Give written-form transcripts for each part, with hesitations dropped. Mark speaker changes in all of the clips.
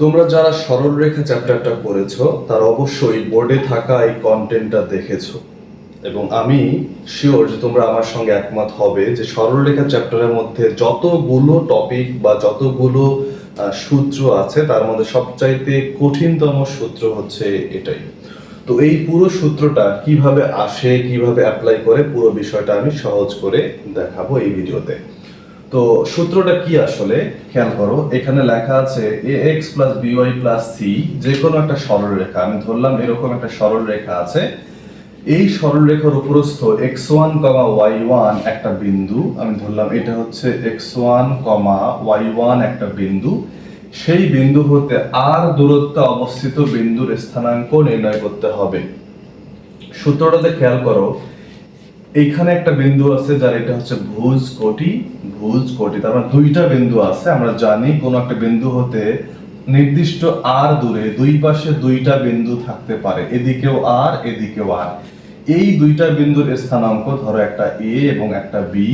Speaker 1: তোমরা যারা সরলরেখা চ্যাপ্টারটা পড়েছো তারা অবশ্যই বোর্ডে থাকা এই কন্টেন্টটা দেখেছো এবং আমি শিওর যে তোমরা আমার সঙ্গে একমত হবে যে সরলরেখা চ্যাপ্টারের মধ্যে যতগুলো টপিক বা যতগুলো সূত্র আছে তার মধ্যে সবচাইতে কঠিনতম সূত্র হচ্ছে এটাই। তো এই পুরো সূত্রটা কিভাবে আসে, কিভাবে অ্যাপ্লাই করে, পুরো বিষয়টা আমি সহজ করে দেখাবো এই ভিডিওতে। তো সূত্রটা কি আসলে খেয়াল করো, এখানে লেখা আছে ax plus by plus c, যে কোনো একটা সরলরেখা। আমি ধরলাম এরকম একটা সরলরেখা আছে, এই সরলরেখার উপরস্থ x1, y1 একটা বিন্দু, আমি ধরলাম এটা হচ্ছে x1, y1 একটা বিন্দু। সেই বিন্দু হতে আর দূরত্বে অবস্থিত বিন্দুর স্থানাঙ্ক নির্ণয় করতে হবে। সূত্রটাতে খেয়াল করো, এইখানে একটা বিন্দু আছে যার এটা হচ্ছে ভুজ কোটি, তার মানে দুইটা বিন্দু আছে। আমরা জানি কোন একটা বিন্দু হতে নির্দিষ্ট আর দূরে দুই পাশে দুইটা বিন্দু থাকতে পারে, এদিকেও আর এদিকেও আর। এই দুইটা বিন্দুর স্থানাঙ্ক, ধরো একটা এ এবং একটা বি,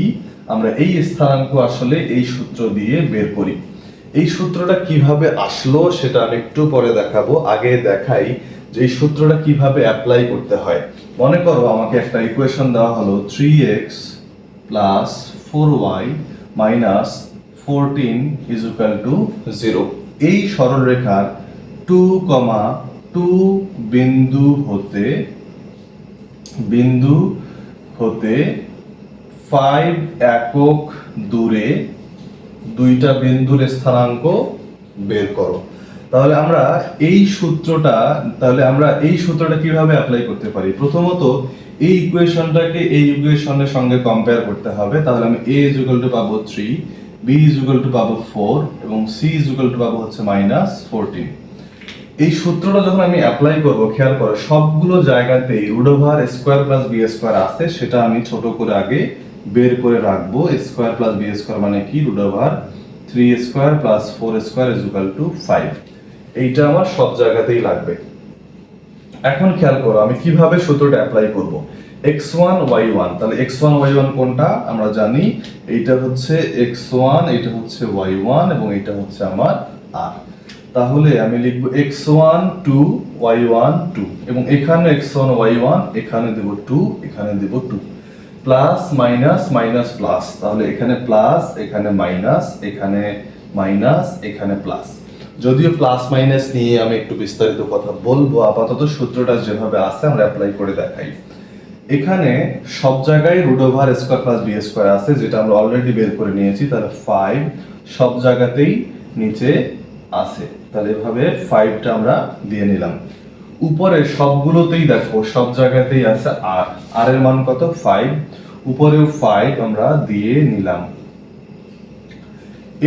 Speaker 1: আমরা এই স্থানাঙ্ক আসলে এই সূত্র দিয়ে বের করি। এই সূত্রটা কিভাবে আসলো সেটা আমি একটু পরে দেখাবো, আগে দেখাই যে এই সূত্রটা কিভাবে অ্যাপ্লাই করতে হয়। মনে করো আমাকে একটা ইকুয়েশন দেওয়া হলো 3x plus 4y minus 14 is equal two 0। এই সরলরেখার 2, 2 বিন্দু হতে 5 একক দূরে দুইটা বিন্দুর স্থানাঙ্ক বের করো। তাহলে আমরা এই সূত্রটা কিভাবে অ্যাপ্লাই করতে পারি? প্রথমত এই ইকুয়েশনটাকে এই ইকুয়েশনের সঙ্গে কম্পেয়ার করতে হবে। তাহলে আমি a ইজ ইকুয়াল টু পাবো 3, b ইজ ইকুয়াল টু পাবো 4 এবং c ইজ ইকুয়াল টু পাবো হচ্ছে -14। এই সূত্রটা যখন আমি অ্যাপ্লাই করব, খেয়াল করো সবগুলো জায়গাতেই root over square plus b square আছে, সেটা আমি ছোট করে আগে বের করে রাখবো। স্কয়ার প্লাস বি স্কয়ার মানে কি? Root over 3 square plus 4 square is equal to 5। এইটা আমার সব জায়গাতেই লাগবে। এখন খেয়াল করো আমি কিভাবে সূত্রটা অ্যাপ্লাই করব। x1 y1, তাহলে x1 y1 কোনটা আমরা জানি, এইটা হচ্ছে x1, এটা হচ্ছে y1 এবং এটা হচ্ছে আমার r। তাহলে আমি লিখব x1 2 y1 2 এবং এখানে x1 y1, এখানে দেব 2, এখানে দেব 2, প্লাস মাইনাস মাইনাস প্লাস, তাহলে এখানে প্লাস, এখানে মাইনাস, এখানে মাইনাস, এখানে প্লাস। যদিও প্লাস মাইনাস নিয়ে আমি একটু বিস্তারিত কথা বলবো, আপাতত সূত্রটা যেভাবে আছে আমরা অ্যাপ্লাই করে দেখাই। এখানে সব জায়গায় root over square plus b square আছে, যেটা আমরা অলরেডি বের করে নিয়েছি। তাহলে 5 সব জায়গাতেই নিচে আছে, তাহলে এভাবে 5টা আমরা দিয়ে নিলাম। উপরে সবগুলোতেই দেখো সব জায়গাতেই আছে আর, আর এর মান কত? 5, উপরেও 5 আমরা দিয়ে নিলাম।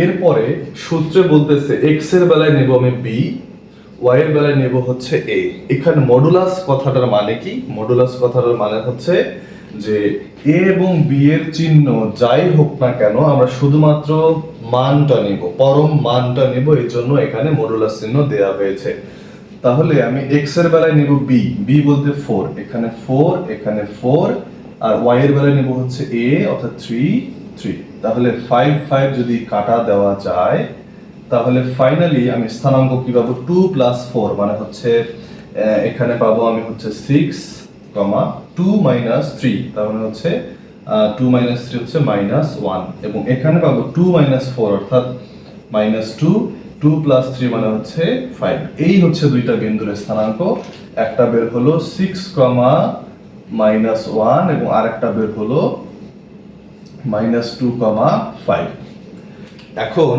Speaker 1: এরপরে সূত্রে বলতেছে x এর বেলায় নেব আমি b, y এর বেলায় নেব হচ্ছে a। এখানে মডুলাস কথাটার মানে কি? মডুলাস কথাটার মানে হচ্ছে যে a এবং b এর চিহ্ন যাই হোক না কেন আমরা শুধুমাত্র মানটা নিব, পরম মানটা নিব, এই জন্য এখানে মডুলাস চিহ্ন দেয়া হয়েছে। তাহলে আমি x এর বেলায় নিব b, b বলতে 4, এখানে 4, এখানে 4, আর y এর বেলায় নিব হচ্ছে a অর্থাৎ 3, 3। তাহলে 5, 5 যদি কাটা দেওয়া যায় তাহলে ফাইনালি আমি স্থানাঙ্ক কি পাবো? 2 প্লাস 4 মানে হচ্ছে এখানে পাবো আমি হচ্ছে 6, 2 মাইনাস 3, তার মানে হচ্ছে 2 মাইনাস 3 হচ্ছে -1 এবং এখানে পাবো 2 মাইনাস 4 অর্থাৎ -2, 2 প্লাস 3 মানে হচ্ছে 5। এই হচ্ছে দুইটা বিন্দুর স্থানাঙ্ক, একটা বের হলো 6, -1 এবং আরেকটা বের হলো -2, 5। এখন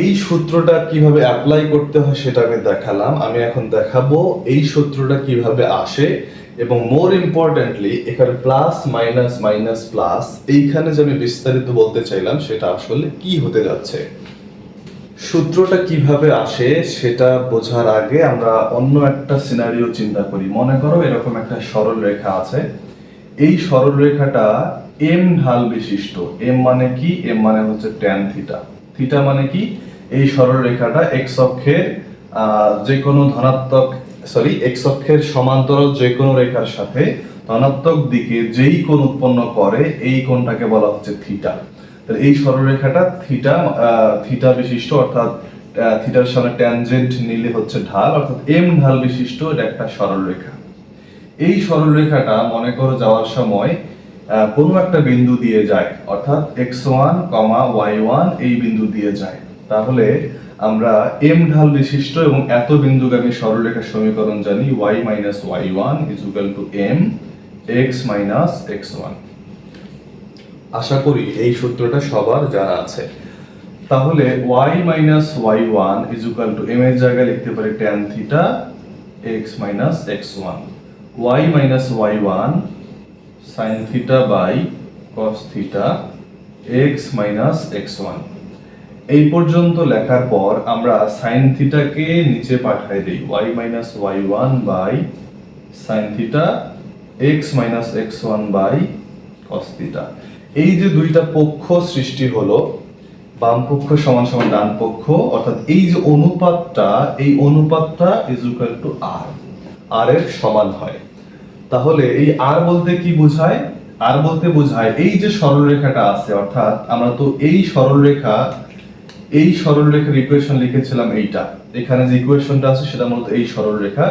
Speaker 1: এই সূত্রটা কিভাবে অ্যাপ্লাই করতে হয় সেটা আমি দেখালাম। আমি এখন দেখাবো এই সূত্রটা কিভাবে আসে এবং মোর ইম্পর্টেন্টলি এখানে প্লাস মাইনাস মাইনাস প্লাস, এইখানে যে আমি বিস্তারিত বলতে চাইলাম সেটা আসলে কি হতে যাচ্ছে। সূত্রটা কিভাবে আসে সেটা বোঝার আগে আমরা অন্য একটা সিনারিও চিন্তা করি। মনে করো এরকম একটা সরল রেখা আছে, এই সরল রেখাটা m ঢাল বিশিষ্ট। m মানে কি? m মানে হচ্ছে tan থিটা। থিটা মানে কি? এই সরল রেখাটা x অক্ষের যে কোনো x অক্ষের সমান্তরাল যে কোনো রেখার সাথে ধনাত্মক দিকে যেই কোণ উৎপন্ন করে এই কোণটাকে বলা হচ্ছে থিটা। তাহলে এই সরলরেখাটা থিটা বিশিষ্ট, অর্থাৎ থিটার সামনে ট্যানজেন্ট নিলে হচ্ছে ঢাল, অর্থাৎ এম ঢাল বিশিষ্ট এটা একটা সরলরেখা। এই সরলরেখাটা মনে করো যাওয়ার সময় কোনো একটা বিন্দু দিয়ে যায়, অর্থাৎ x1, y1 এই বিন্দু দিয়ে যায়। তাহলে আমরা এম ঢাল বিশিষ্ট এবং এত বিন্দুগামী সরলরেখার সমীকরণ জানি y minus y1 is equal to m x minus x1। আশা করি এই সূত্রটা সবার জানা আছে। তাহলে y minus y1 is equal to m এর জায়গায় লিখতে পারি tan theta x minus x1, y minus y1 sin theta by cos theta x minus x1। এই পর্যন্ত লেখার পর আমরা sin theta কে নিচে পাঠাই দেই, y minus y1 by sin theta x minus x1 by cos theta। এই যে দুইটা পক্ষ সৃষ্টি হলো, বাম পক্ষ সমান সমান ডান পক্ষ, অর্থাৎ এই যে অনুপাতটা, এই অনুপাতটা is equal to r, r এর সমান হয়। তাহলে এই r বলতে কি বোঝায়? r বলতে বোঝায় এই যে সরলরেখাটা আছে, অর্থাৎ আমরা তো এই সরলরেখার ইকুয়েশন লিখেছিলাম এইটা, এখানে যে ইকুয়েশনটা আছে সেটা মূলত এই সরলরেখা।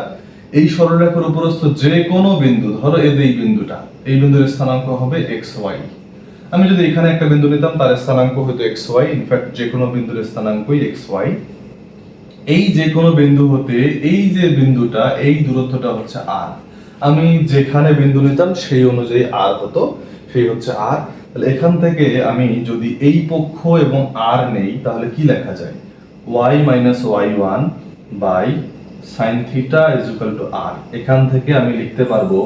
Speaker 1: এই সরলরেখার উপরস্থ যে কোনো বিন্দু, ধরো এই বিন্দুটা, এই বিন্দুর স্থানাঙ্ক হবে xy। আমি যদি এখানে একটা বিন্দু নিতাম তার স্থানাঙ্ক হতো xy, ইনফ্যাক্ট যে কোনো বিন্দুর স্থানাঙ্কই xy। এই যে কোনো বিন্দু হতে এই যে বিন্দুটা, এই দূরত্বটা হচ্ছে r। আমি যেখানে বিন্দু নিতাম সেই অনুযায়ী r হতো, সেই হচ্ছে r। তাহলে এখান থেকে আমি যদি এই পক্ষ এবং r নেই তাহলে কি লেখা যায়? y minus y1 by sin theta is equal to r। এখান থেকে আমি লিখতে পারবো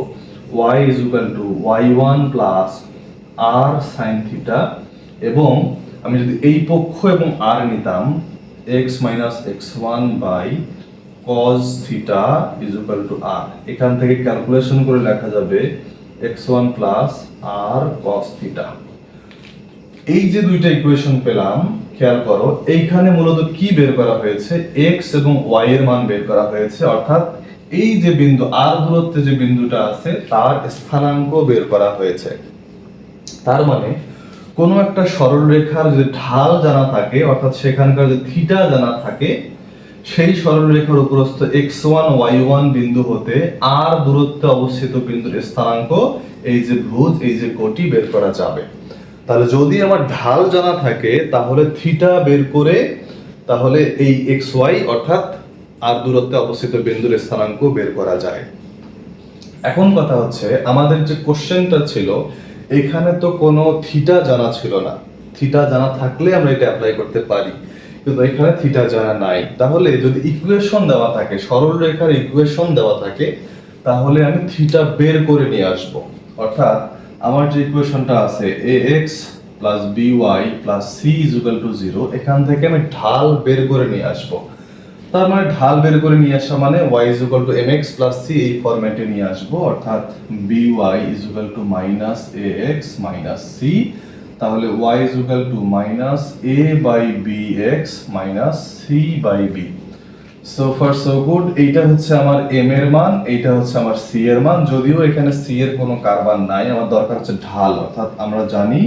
Speaker 1: y is equal to y1 plus r sin theta, এবং আমি যদি এই পক্ষ এবং r নিতাম x minus x1 by cos theta is equal to r। এখান থেকে ক্যালকুলেশন করে লেখা যাবে x1 plus r cos theta। এই যে দুইটা ইকুয়েশন পেলাম, খেয়াল করো এইখানে মূলত কি বের করা হয়েছে? x এবং y এর মান বের করা হয়েছে, অর্থাৎ এই যে বিন্দু r দূরত্বে যে বিন্দুটা আছে তার স্থানাঙ্ক বের করা হয়েছে। তার মানে কোনো একটা সরলরেখার যদি ঢাল জানা থাকে, অর্থাৎ সেখানকার যে থিটা জানা থাকে, সেই সরলরেখার উপরস্থ x1 y1 বিন্দু হতে r দূরত্বে অবস্থিত বিন্দুর স্থানাঙ্ক, এই যে ভুজ, এই যে কোটি বের করা যাবে। তাহলে যদি আমার ঢাল জানা থাকে তাহলে থিটা বের করে তাহলে এই xy অর্থাৎ r দূরত্বে অবস্থিত বিন্দুর স্থানাঙ্ক বের করা যায়। এখন কথা হচ্ছে আমাদের যে কোশ্চেনটা ছিল এখানে তো কোনো থিটা জানা ছিল না। থিটা জানা থাকলে আমরা এটা অ্যাপ্লাই করতে পারি, কিন্তু এখানে থিটা জানা নাই। তাহলে যদি ইকুয়েশন দেওয়া থাকে, সরলরেখার ইকুয়েশন দেওয়া থাকে, তাহলে আমি থিটা বের করে নিয়ে আসব। অর্থাৎ আমার যে ইকুয়েশনটা আছে ax plus by plus c is equal to 0, এখান থেকে আমি ঢাল বের করে নিয়ে আসব। তার মানে ঢাল বের করে নিয়ে আসা মানে y is equal to mx plus c এই ফরম্যাটে নিয়ে আসব, অর্থাৎ by is equal to minus ax minus c। তাহলে y is equal to minus a by bx minus c by b। so far so good। এইটা হচ্ছে আমার m এর মান, এইটা হচ্ছে আমার c এর মান। যদিও এখানে c এর কোনো কার্বন নাই, আমার দরকার হচ্ছে ঢাল, অর্থাৎ আমরা জানি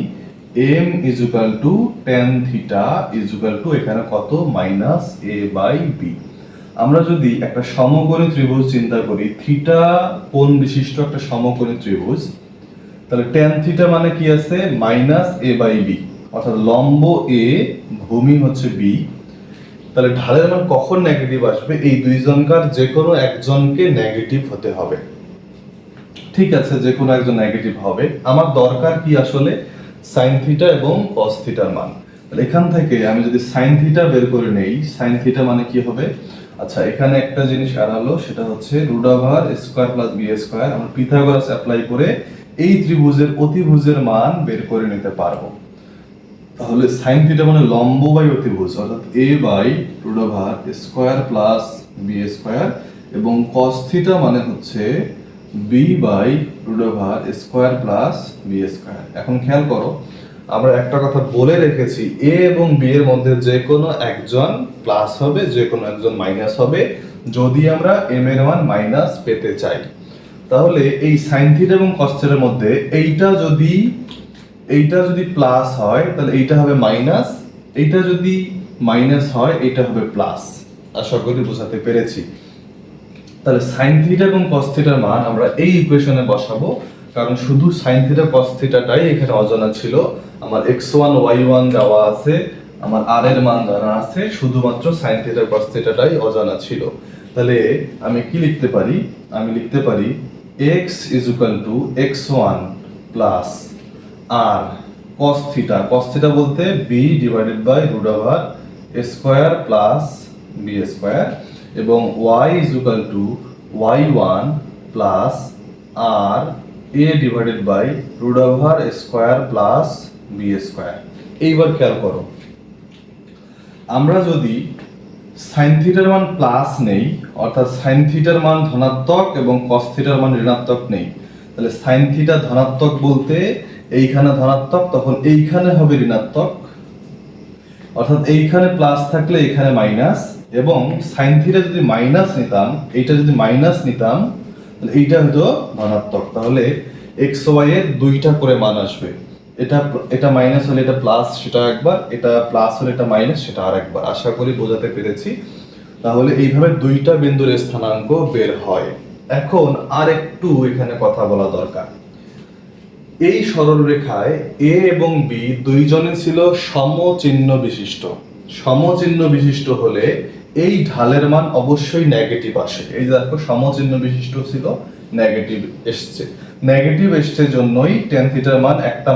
Speaker 1: m is equal to tan theta is equal to এখানে কত? minus a by b। আমরা যদি একটা সমকোণী ত্রিভুজ চিন্তা করি, থিটা কোণ বিশিষ্ট একটা সমকোণী ত্রিভুজ, তাহলে tan theta মানে কি আছে? minus a by b, অর্থাৎ লম্ব a, ভূমি হচ্ছে b। তাহলে ঢালের মান কখন নেগেটিভ আসবে? এই দুইজনকার যে কোনো একজনকে নেগেটিভ হতে হবে। ঠিক আছে, যে কোনো একজন নেগেটিভ হবে। আমার দরকার কি আসলে? sin থিটা এবং cos থিটার মান। তাহলে এখান থেকে আমি যদি sin থিটা বের করে নেই, sin থিটা মানে কি হবে? আচ্ছা, এখানে একটা জিনিস আর হলো, সেটা হচ্ছে √স্কয়ার প্লাস বি স্কয়ার। আমরা পিথাগোরাস অ্যাপ্লাই করে এই ত্রিভুজের অতিভুজের মান বের করে নিতে পারবো। তাহলে sin থিটা মানে লম্ব বাই অতিভুজ, অর্থাৎ a বাই √স্কয়ার প্লাস বি স্কয়ার, এবং cos থিটা মানে হচ্ছে b বাই √স্কয়ার প্লাস বি স্কয়ার। এখন খেয়াল করো, আমরা একটা কথা বলে রেখেছি, a এবং b এর মধ্যে যে কোনো একজন প্লাস হবে, যে কোনো একজন মাইনাস হবে, যদি আমরা m এর মান মাইনাস পেতে চাই। তাহলে এই sin থিটা এবং cos থিটার মধ্যে এইটা যদি প্লাস হয় তাহলে এইটা হবে মাইনাস, এইটা যদি মাইনাস হয় এটা হবে প্লাস। আশা করি বোঝাতে পেরেছি। তাহলে সাইন থিটা এবং কস থিটার মান আমরা এই ইকুয়েশনে বসাবো, কারণ শুধু সাইন থিটা কস থিটাটাই এখানে অজানা ছিল। আমার x1 y1 দেওয়া আছে, আমার r এর মান জানা আছে, শুধুমাত্র সাইন থিটা কস থিটাটাই অজানা ছিল। তাহলে আমি কি লিখতে পারি? আমি লিখতে পারি x x1 plus r cos theta বলতে b divided by root over square plus b square, এবং y y1 plus r a divided by root over square plus b square. এইবার খেয়াল করো, আমরা যদি সাইন থিটার মান প্লাস নেই, অর্থাৎ সাইন থিটার মান ধনাত্মক এবং কস থিটার মান ঋণাত্মক নেই, তাহলে সাইন থিটা ধনাত্মক বলতে এইখানে ধনাত্মক, তখন এইখানে হবে ঋণাত্মক, অর্থাৎ এইখানে প্লাস থাকলে এখানে মাইনাস, এবং সাইন থিটা যদি মাইনাস নিতাম, এইটা যদি মাইনাস নিতাম, তাহলে এইটা হতো ধনাত্মক। তাহলে এক্স ওয়াই এর দুইটা করে মান আসবে, এটা মাইনাস হলে এটা প্লাস সেটা একবার, এটা প্লাস হলে এটা মাইনাস সেটা আরেকবার। আশা করি বোঝাতে পেরেছি। তাহলে এইভাবে দুইটা বিন্দুর স্থানাঙ্ক বের হয়। এখন আর একটু এখানে কথা বলা দরকার। এই সরলরেখায় এ এবং বি দুইজনে ছিল সমচিহ্ন বিশিষ্ট। সমচিহ্ন বিশিষ্ট হলে এই ঢালের মান অবশ্যই নেগেটিভ আসে। এই যে দেখো সমচিহ্ন বিশিষ্ট ছিল, নেগেটিভ এসছে। নেগেটিভ এসছে জন্যই tan থিটার মান একটা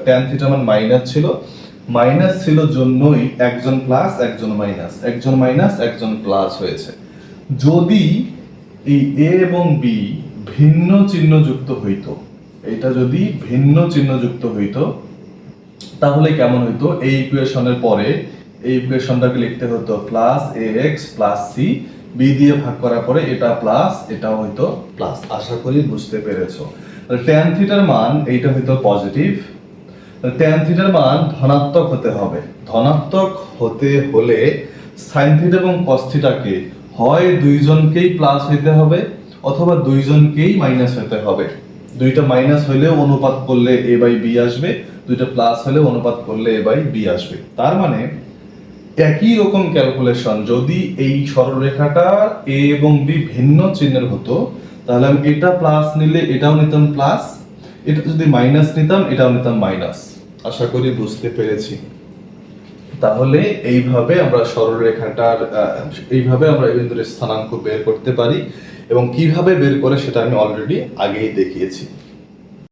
Speaker 1: tan থিটার মান মাইনাস ছিল। মাইনাস ছিল জন্যই একজন প্লাস একজন মাইনাস, একজন মাইনাস একজন প্লাস হয়েছে। যদি এই এ এবং বি ভিন্ন চিহ্ন যুক্ত হইতো, এটা যদি ভিন্ন চিহ্ন যুক্ত হইতো তাহলে কেমন হইতো? এই ইকুয়েশনের পরে এই ইকুয়েশনটাকে লিখতে হতো plus ax plus c, b দিয়ে ভাগ করার পরে এটা প্লাস এটাও হইতো প্লাস। আশা করি বুঝতে পেরেছো। tan থিটার মান এইটা হইতো পজিটিভ, tan থিটার মান ধনাত্মক হতে হবে। ধনাত্মক হতে হলে sin থিটা এবং cos থিটাকে হয় দুইজনকেই প্লাস হইতে হবে অথবা দুইজনকেই মাইনাস হতে হবে। দুইটা মাইনাস হইলে অনুপাত করলে a বাই b আসবে, দুইটা প্লাস হলে অনুপাত করলে a বাই b আসবে। তার মানে একই রকম ক্যালকুলেশন যদি এই সরলরেখাটা a এবং b ভিন্ন চিহ্নের হতো, তাহলে আমি এটা প্লাস নিলে এটাও নিতাম প্লাস, এটা যদি মাইনাস নিতাম এটাও নিতাম মাইনাস। আশা করি বুঝতে পেরেছি। তাহলে এইভাবে আমরা সরলরেখাটার এইভাবে আমরা এই বিন্দুর স্থানাঙ্ক বের করতে পারি, এবং কিভাবে বের করে সেটা আমি অলরেডি আগেই দেখিয়েছি।